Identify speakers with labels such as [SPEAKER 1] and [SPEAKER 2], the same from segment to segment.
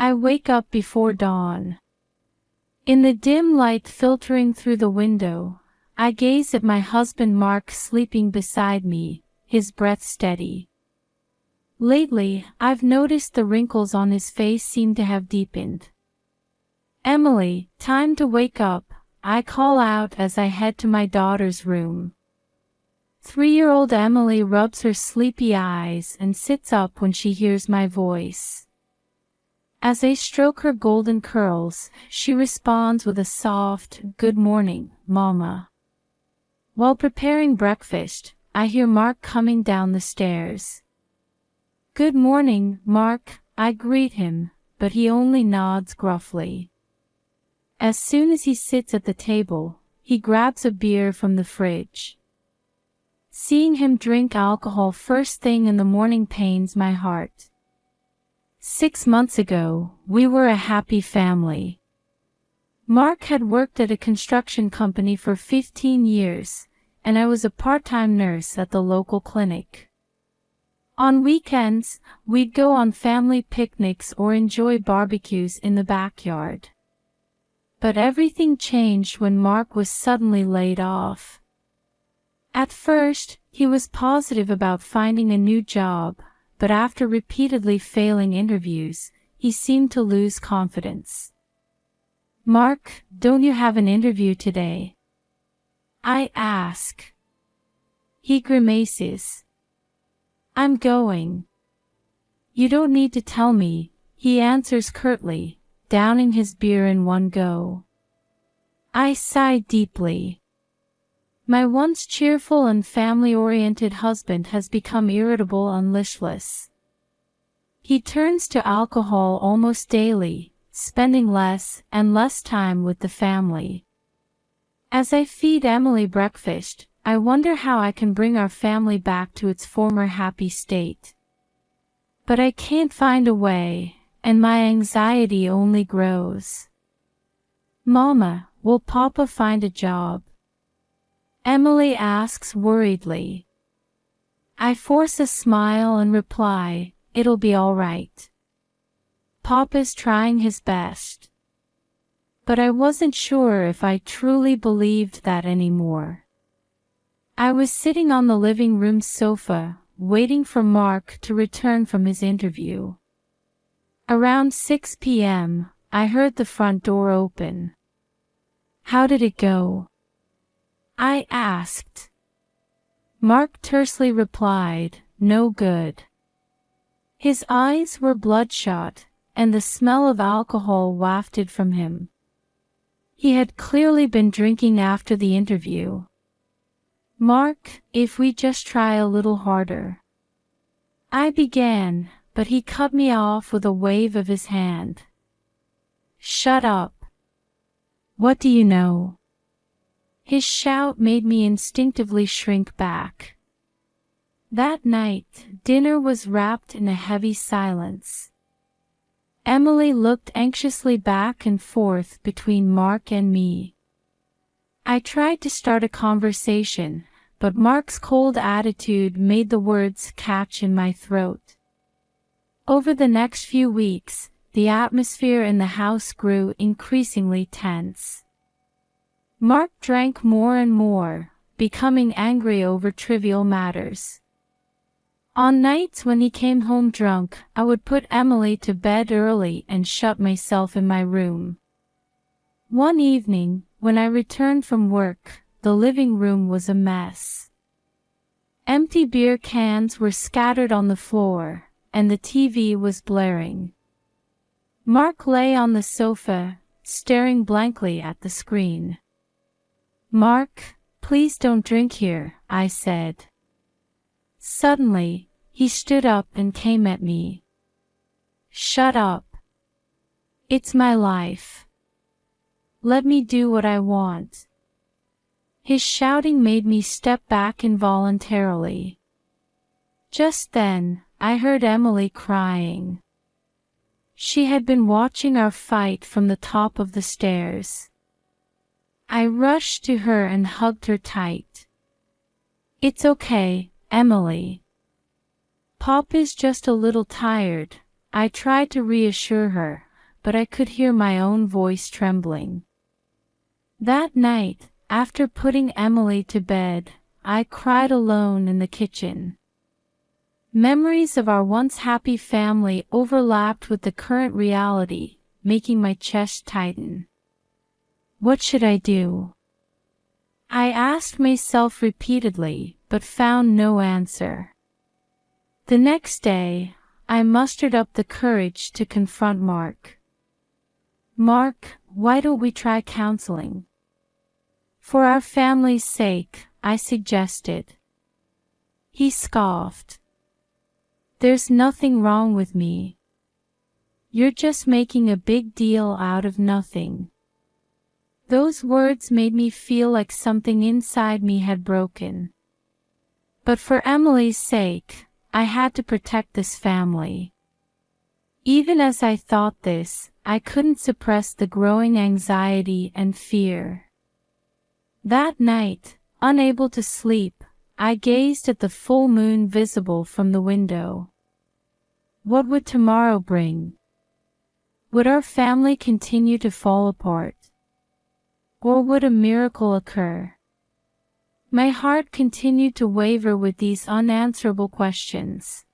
[SPEAKER 1] I wake up before dawn. In the dim light filtering through the window, I gaze at my husband Mark sleeping beside me, his breath steady. Lately, I've noticed the wrinkles on his face seem to have deepened. "Emily, time to wake up," I call out as I head to my daughter's room. 3-year-old Emily rubs her sleepy eyes and sits up when she hears my voice. As I stroke her golden curls, she responds with a soft, "Good morning, Mama." While preparing breakfast, I hear Mark coming down the stairs. "Good morning, Mark," I greet him, but he only nods gruffly. As soon as he sits at the table, he grabs a beer from the fridge. Seeing him drink alcohol first thing in the morning pains my heart. 6 months ago, we were a happy family. Mark had worked at a construction company for 15 years, and I was a part-time nurse at the local clinic. On weekends, we'd go on family picnics or enjoy barbecues in the backyard. But everything changed when Mark was suddenly laid off. At first, he was positive about finding a new job, but after repeatedly failing interviews, he seemed to lose confidence. "Mark, don't you have an interview today?" I ask. He grimaces. "I'm going." "You don't need to tell me," he answers curtly, downing his beer in one go. I sigh deeply. My once cheerful and family-oriented husband has become irritable and listless. He turns to alcohol almost daily, spending less and less time with the family. As I feed Emily breakfast, I wonder how I can bring our family back to its former happy state. But I can't find a way, and my anxiety only grows. "Mama, will Papa find a job?" Emily asks worriedly. I force a smile and reply, "It'll be all right. Papa's trying his best." But I wasn't sure if I truly believed that anymore. I was sitting on the living room sofa, waiting for Mark to return from his interview. Around 6 p.m., I heard the front door open. "How did it go?" I asked. Mark tersely replied, "No good." His eyes were bloodshot, and the smell of alcohol wafted from him. He had clearly been drinking after the interview. "Mark, if we just try a little harder." I began, but he cut me off with a wave of his hand. "Shut up. What do you know?" His shout made me instinctively shrink back. That night, dinner was wrapped in a heavy silence. Emily looked anxiously back and forth between Mark and me. I tried to start a conversation, but Mark's cold attitude made the words catch in my throat. Over the next few weeks, the atmosphere in the house grew increasingly tense. Mark drank more and more, becoming angry over trivial matters. On nights when he came home drunk, I would put Emily to bed early and shut myself in my room. One evening, when I returned from work, the living room was a mess. Empty beer cans were scattered on the floor, and the TV was blaring. Mark lay on the sofa, staring blankly at the screen. "Mark, please don't drink here," I said. Suddenly, he stood up and came at me. "Shut up. It's my life. Let me do what I want." His shouting made me step back involuntarily. Just then, I heard Emily crying. She had been watching our fight from the top of the stairs. I rushed to her and hugged her tight. "It's okay, Emily. Papa's just a little tired," I tried to reassure her, but I could hear my own voice trembling. That night, after putting Emily to bed, I cried alone in the kitchen. Memories of our once happy family overlapped with the current reality, making my chest tighten. What should I do? I asked myself repeatedly, but found no answer. The next day, I mustered up the courage to confront Mark. "Mark, why don't we try counseling?" "For our family's sake," I suggested. He scoffed. "There's nothing wrong with me. You're just making a big deal out of nothing." Those words made me feel like something inside me had broken. But for Emily's sake, I had to protect this family. Even as I thought this, I couldn't suppress the growing anxiety and fear. That night, unable to sleep, I gazed at the full moon visible from the window. What would tomorrow bring? Would our family continue to fall apart? Or would a miracle occur? My heart continued to waver with these unanswerable questions.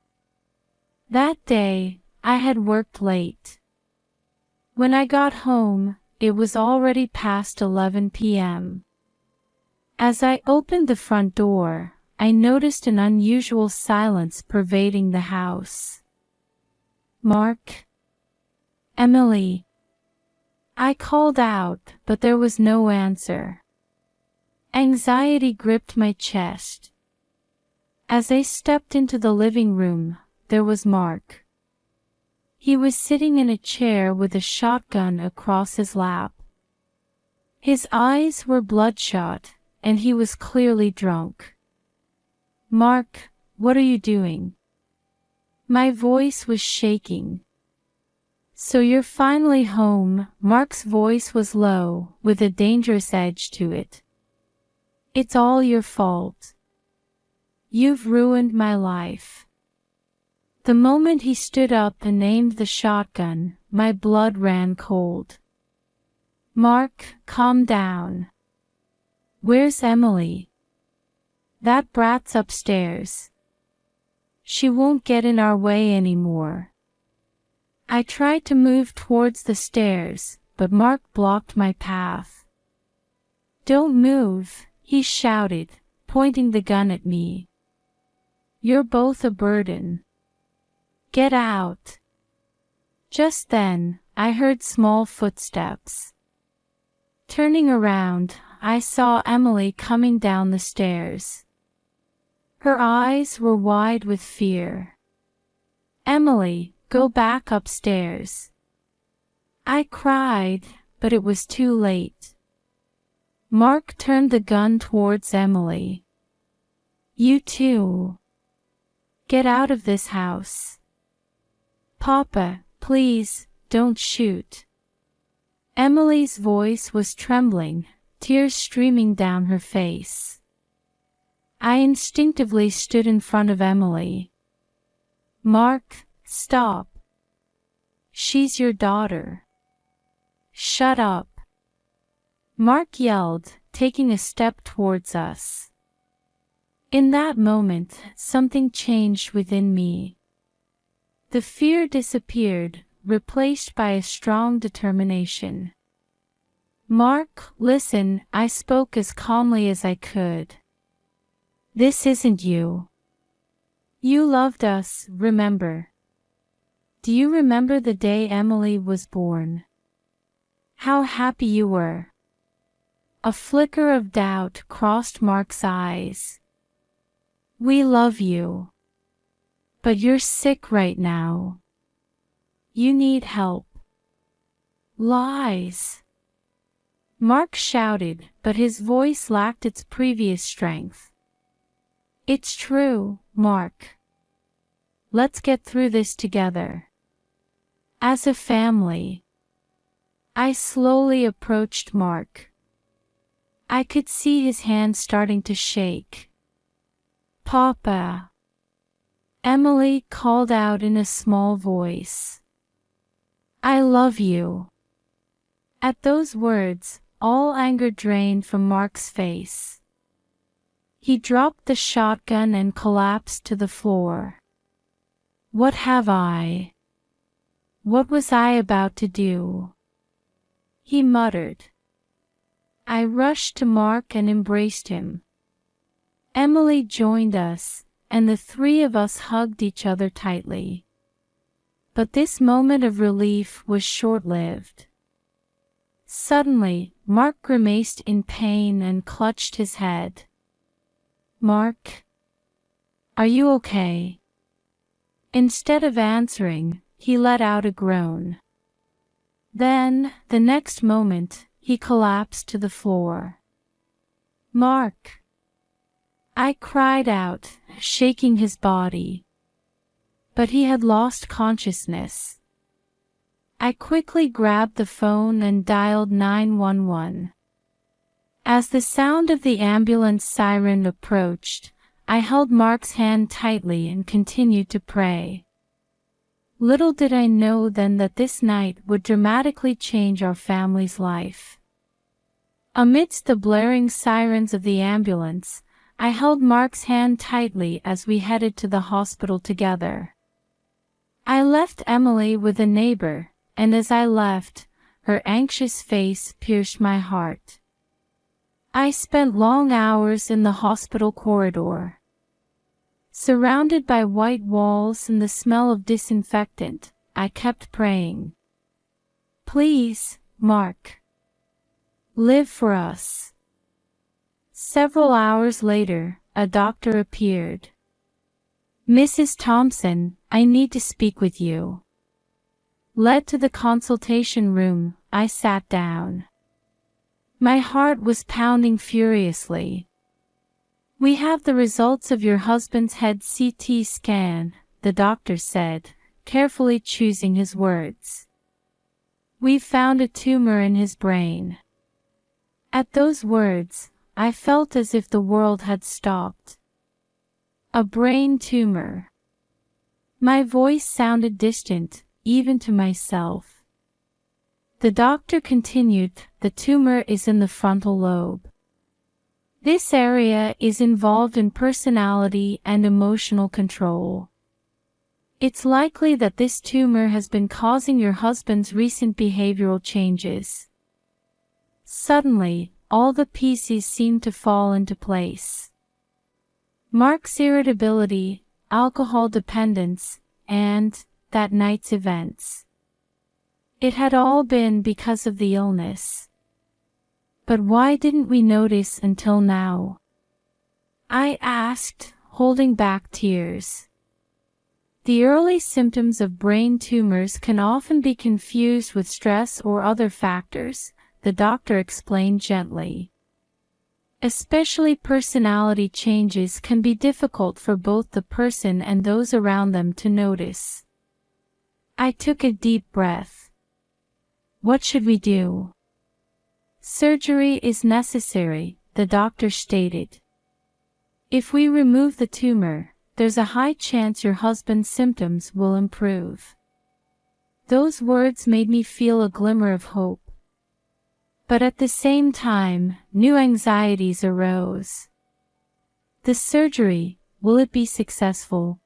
[SPEAKER 1] That day, I had worked late. When I got home, it was already past 11 p.m. As I opened the front door, I noticed an unusual silence pervading the house. "Mark? Emily?" I called out, but there was no answer. Anxiety gripped my chest. As I stepped into the living room, there was Mark. He was sitting in a chair with a shotgun across his lap. His eyes were bloodshot, and he was clearly drunk. "Mark, what are you doing?" My voice was shaking. "So you're finally home." Mark's voice was low, with a dangerous edge to it. "It's all your fault. You've ruined my life." The moment he stood up and aimed the shotgun, my blood ran cold. "Mark, calm down. Where's Emily?" "That brat's upstairs. She won't get in our way anymore." I tried to move towards the stairs, but Mark blocked my path. "Don't move," he shouted, pointing the gun at me. "You're both a burden. Get out." Just then, I heard small footsteps. Turning around, I saw Emily coming down the stairs. Her eyes were wide with fear. "Emily, go back upstairs." I cried, but it was too late. Mark turned the gun towards Emily. "You too. Get out of this house." "Papa, please, don't shoot." Emily's voice was trembling, tears streaming down her face. I instinctively stood in front of Emily. "Mark, stop. She's your daughter." "Shut up," Mark yelled, taking a step towards us. In that moment, something changed within me. The fear disappeared, replaced by a strong determination. "Mark, listen," I spoke as calmly as I could. "This isn't you. You loved us, remember? Do you remember the day Emily was born? How happy you were?" A flicker of doubt crossed Mark's eyes. "We love you. But you're sick right now. You need help." "Lies!" Mark shouted, but his voice lacked its previous strength. "It's true, Mark. Let's get through this together. As a family." I slowly approached Mark. I could see his hands starting to shake. "Papa," Emily called out in a small voice. I love you." At those words, all anger drained from Mark's face. He dropped the shotgun and collapsed to the floor. What was I about to do? He muttered. I rushed to Mark and embraced him. Emily joined us, and the three of us hugged each other tightly. But this moment of relief was short-lived. Suddenly, Mark grimaced in pain and clutched his head. "Mark, are you okay?" Instead of answering, he let out a groan. Then, the next moment, he collapsed to the floor. "Mark!" I cried out, shaking his body. But he had lost consciousness. I quickly grabbed the phone and dialed 911. As the sound of the ambulance siren approached, I held Mark's hand tightly and continued to pray. Little did I know then that this night would dramatically change our family's life. Amidst the blaring sirens of the ambulance, I held Mark's hand tightly as we headed to the hospital together. I left Emily with a neighbor, and as I left, her anxious face pierced my heart. I spent long hours in the hospital corridor. Surrounded by white walls and the smell of disinfectant, I kept praying. Please, Mark, live for us. Several hours later, a doctor appeared. Mrs. Thompson, I need to speak with you. Led to the consultation room, I sat down. My heart was pounding furiously. We have the results of your husband's head CT scan, the doctor said, carefully choosing his words. We've found a tumor in his brain. At those words, I felt as if the world had stopped. A brain tumor. My voice sounded distant, even to myself. The doctor continued, the tumor is in the frontal lobe. This area is involved in personality and emotional control. It's likely that this tumor has been causing your husband's recent behavioral changes. Suddenly, all the pieces seemed to fall into place. Mark's irritability, alcohol dependence, and that night's events. It had all been because of the illness. But why didn't we notice until now? I asked, holding back tears. The early symptoms of brain tumors can often be confused with stress or other factors, the doctor explained gently. Especially personality changes can be difficult for both the person and those around them to notice. I took a deep breath. What should we do? Surgery is necessary, the doctor stated. If we remove the tumor, there's a high chance your husband's symptoms will improve. Those words made me feel a glimmer of hope. But at the same time, new anxieties arose. The surgery, will it be successful?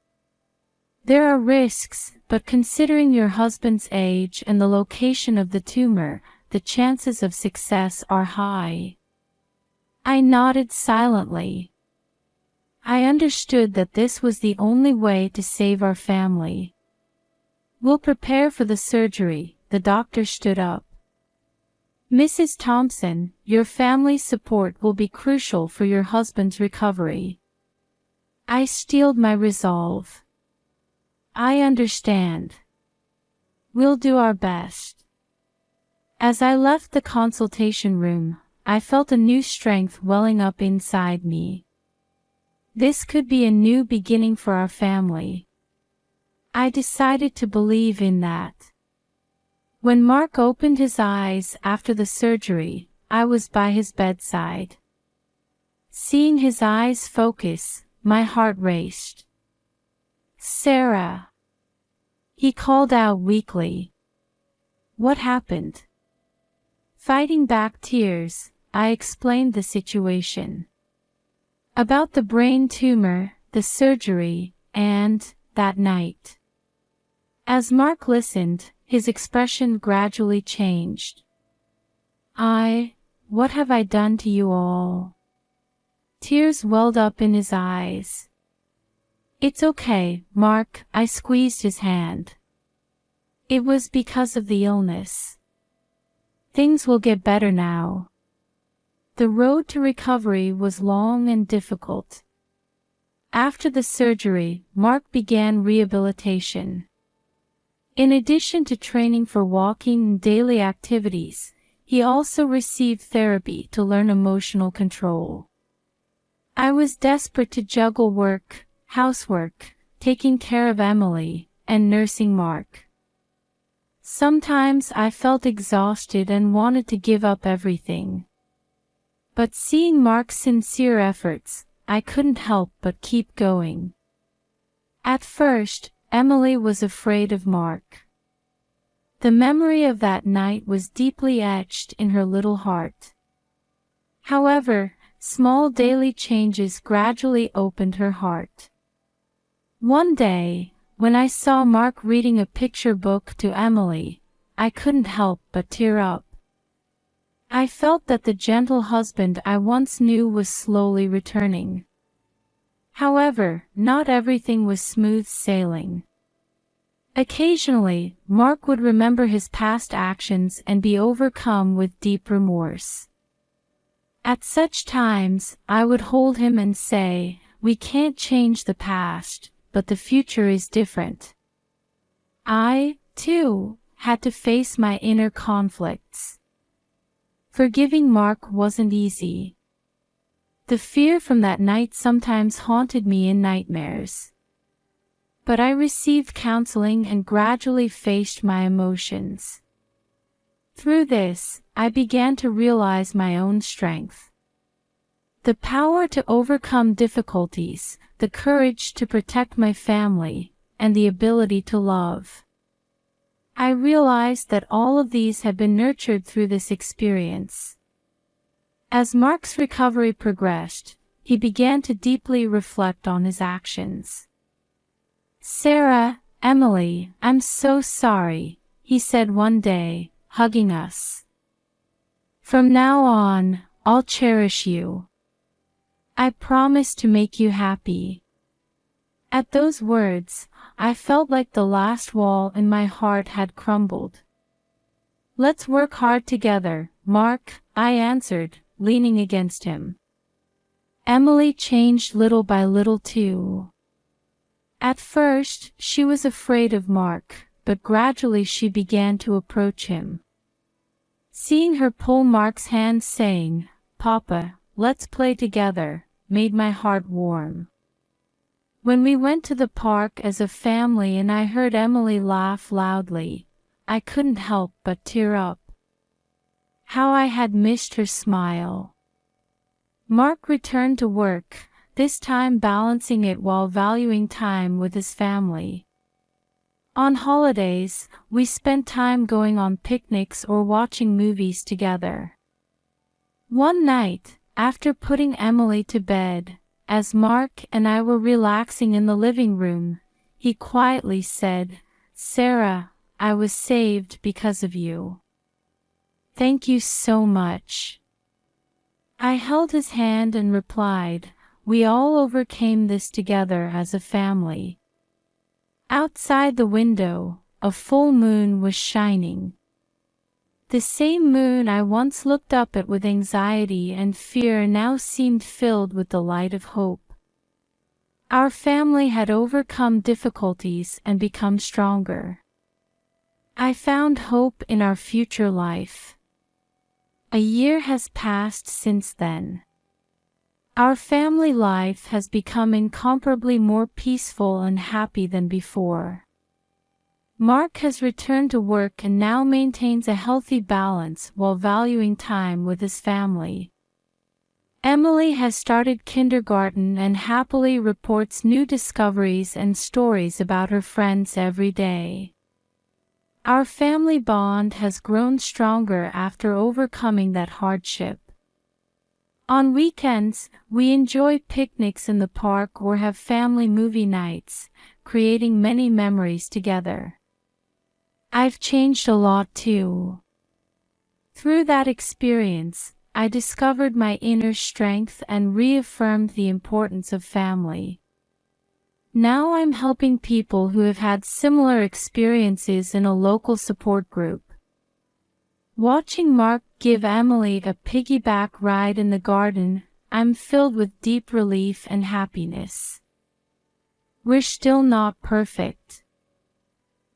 [SPEAKER 1] There are risks, but considering your husband's age and the location of the tumor, the chances of success are high. I nodded silently. I understood that this was the only way to save our family. We'll prepare for the surgery, the doctor stood up. Mrs. Thompson, your family's support will be crucial for your husband's recovery. I steeled my resolve. I understand. We'll do our best. As I left the consultation room, I felt a new strength welling up inside me. This could be a new beginning for our family. I decided to believe in that. When Mark opened his eyes after the surgery, I was by his bedside. Seeing his eyes focus, my heart raced. Sarah. He called out weakly. What happened? Fighting back tears, I explained the situation. About the brain tumor, the surgery, and that night. As Mark listened, his expression gradually changed. What have I done to you all? Tears welled up in his eyes. It's okay, Mark, I squeezed his hand. It was because of the illness. Things will get better now. The road to recovery was long and difficult. After the surgery, Mark began rehabilitation. In addition to training for walking and daily activities, he also received therapy to learn emotional control. I was desperate to juggle work, housework, taking care of Emily, and nursing Mark. Sometimes I felt exhausted and wanted to give up everything. But seeing Mark's sincere efforts, I couldn't help but keep going. At first, Emily was afraid of Mark. The memory of that night was deeply etched in her little heart. However, small daily changes gradually opened her heart. One day, when I saw Mark reading a picture book to Emily, I couldn't help but tear up. I felt that the gentle husband I once knew was slowly returning. However, not everything was smooth sailing. Occasionally, Mark would remember his past actions and be overcome with deep remorse. At such times, I would hold him and say, "We can't change the past, but the future is different." I, too, had to face my inner conflicts. Forgiving Mark wasn't easy. The fear from that night sometimes haunted me in nightmares. But I received counseling and gradually faced my emotions. Through this, I began to realize my own strength. The power to overcome difficulties, the courage to protect my family, and the ability to love. I realized that all of these had been nurtured through this experience. As Mark's recovery progressed, he began to deeply reflect on his actions. "Sarah, Emily, I'm so sorry," he said one day, hugging us. "From now on, I'll cherish you. I promise to make you happy." At those words, I felt like the last wall in my heart had crumbled. "Let's work hard together, Mark," I answered, leaning against him. Emily changed little by little too. At first, she was afraid of Mark, but gradually she began to approach him. Seeing her pull Mark's hand saying, "Papa, let's play together," made my heart warm. When we went to the park as a family and I heard Emily laugh loudly, I couldn't help but tear up. How I had missed her smile. Mark returned to work, this time balancing it while valuing time with his family. On holidays, we spent time going on picnics or watching movies together. One night, after putting Emily to bed, as Mark and I were relaxing in the living room, he quietly said, "Sarah, I was saved because of you. Thank you so much." I held his hand and replied, "We all overcame this together as a family." Outside the window, a full moon was shining. The same moon I once looked up at with anxiety and fear now seemed filled with the light of hope. Our family had overcome difficulties and become stronger. I found hope in our future life. A year has passed since then. Our family life has become incomparably more peaceful and happy than before. Mark has returned to work and now maintains a healthy balance while valuing time with his family. Emily has started kindergarten and happily reports new discoveries and stories about her friends every day. Our family bond has grown stronger after overcoming that hardship. On weekends, we enjoy picnics in the park or have family movie nights, creating many memories together. I've changed a lot too. Through that experience, I discovered my inner strength and reaffirmed the importance of family. Now I'm helping people who have had similar experiences in a local support group. Watching Mark give Emily a piggyback ride in the garden, I'm filled with deep relief and happiness. We're still not perfect.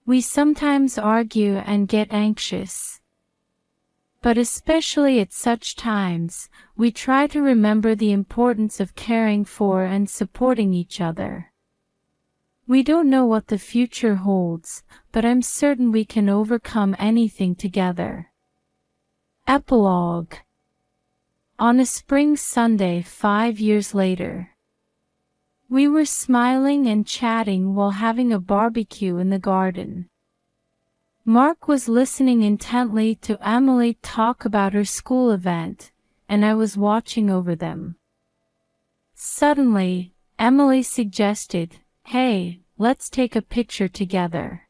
[SPEAKER 1] We sometimes argue and get anxious. But especially at such times, we try to remember the importance of caring for and supporting each other. We don't know what the future holds, but I'm certain we can overcome anything together. Epilogue. On a spring Sunday 5 years later, we were smiling and chatting while having a barbecue in the garden. Mark was listening intently to Emily talk about her school event, and I was watching over them. Suddenly, Emily suggested, "Hey, let's take a picture together."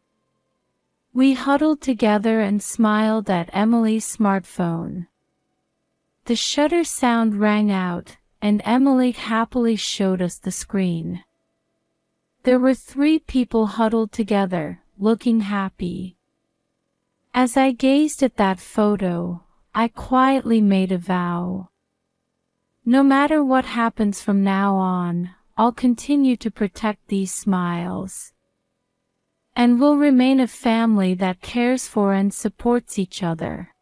[SPEAKER 1] We huddled together and smiled at Emily's smartphone. The shutter sound rang out, and Emily happily showed us the screen. There were 3 people huddled together, looking happy. As I gazed at that photo, I quietly made a vow. No matter what happens from now on, I'll continue to protect these smiles. And we'll remain a family that cares for and supports each other.